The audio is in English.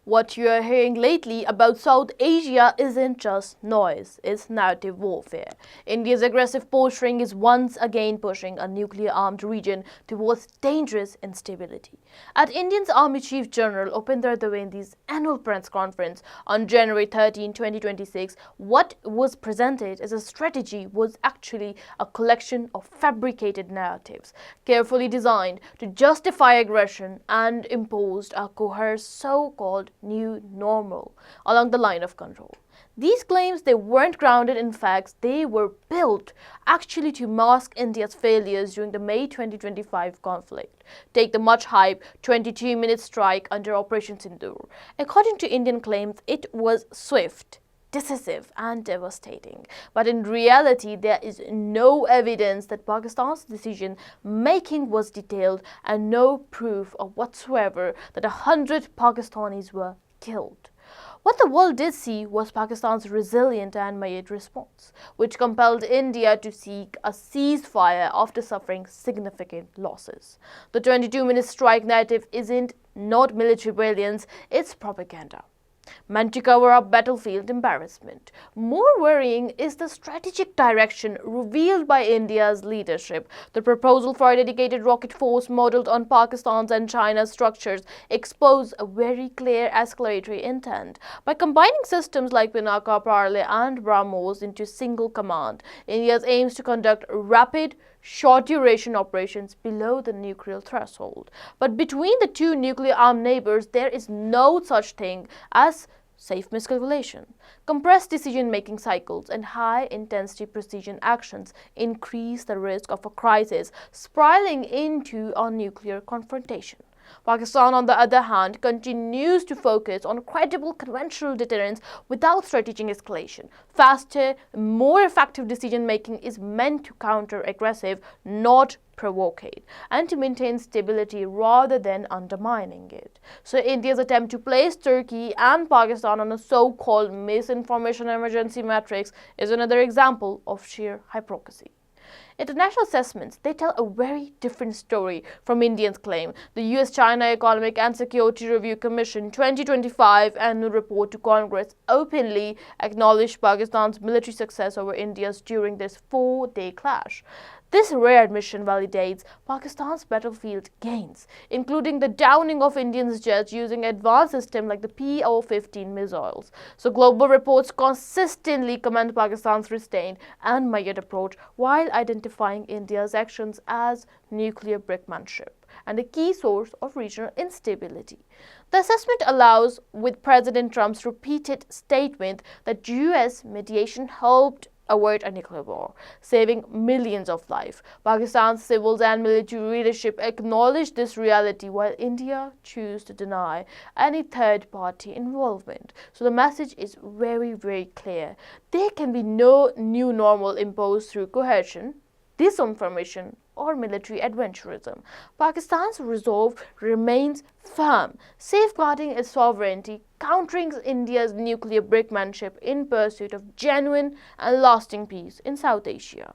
What you are hearing lately about South Asia isn't just noise, it's narrative warfare. India's aggressive posturing is once again pushing a nuclear-armed region towards dangerous instability. At India's Army Chief General Upinder Dwivendi's annual press conference on January 13, 2026, what was presented as a strategy was actually a collection of fabricated narratives, carefully designed to justify aggression and imposed a coherent so-called new normal along the line of control. These claims, they weren't grounded in facts, they were built actually to mask India's failures during the May 2025 conflict. Take the much-hyped 22-minute strike under Operation Sindoor. According to Indian claims, it was swift, decisive and devastating. But in reality, there is no evidence that Pakistan's decision-making was detailed and no proof of whatsoever that 100 Pakistanis were killed. What the world did see was Pakistan's resilient and measured response, which compelled India to seek a ceasefire after suffering significant losses. The 22-minute strike narrative isn't not military brilliance, it's propaganda meant to cover up battlefield embarrassment. More worrying is the strategic direction revealed by India's leadership. The proposal for a dedicated rocket force modeled on Pakistan's and China's structures expose a very clear escalatory intent. By combining systems like Pinaka, Parle and BrahMos into single command, India aims to conduct rapid, short-duration operations below the nuclear threshold. But between the two nuclear-armed neighbors, there is no such thing as safe miscalculation. Compressed decision-making cycles and high-intensity precision actions increase the risk of a crisis spiraling into a nuclear confrontation. Pakistan, on the other hand, continues to focus on credible conventional deterrence without strategic escalation. Faster, more effective decision-making is meant to counter aggressive, not provoke it, and to maintain stability rather than undermining it. So India's attempt to place Turkey and Pakistan on a so-called misinformation emergency matrix is another example of sheer hypocrisy. International assessments, they tell a very different story from India's claim. The US-China Economic and Security Review Commission 2025 annual report to Congress openly acknowledged Pakistan's military success over India's during this 4-day clash. This rare admission validates Pakistan's battlefield gains, including the downing of Indian jets using advanced systems like the PO-15 missiles. So global reports consistently commend Pakistan's restrained and measured approach while identifying India's actions as nuclear brinkmanship and a key source of regional instability. The assessment allows with President Trump's repeated statement that US mediation helped avert a nuclear war, saving millions of lives. Pakistan's civil and military leadership acknowledged this reality while India chose to deny any third-party involvement. So the message is very, very clear. There can be no new normal imposed through coercion, disinformation, or military adventurism. Pakistan's resolve remains firm, safeguarding its sovereignty, countering India's nuclear brinkmanship in pursuit of genuine and lasting peace in South Asia.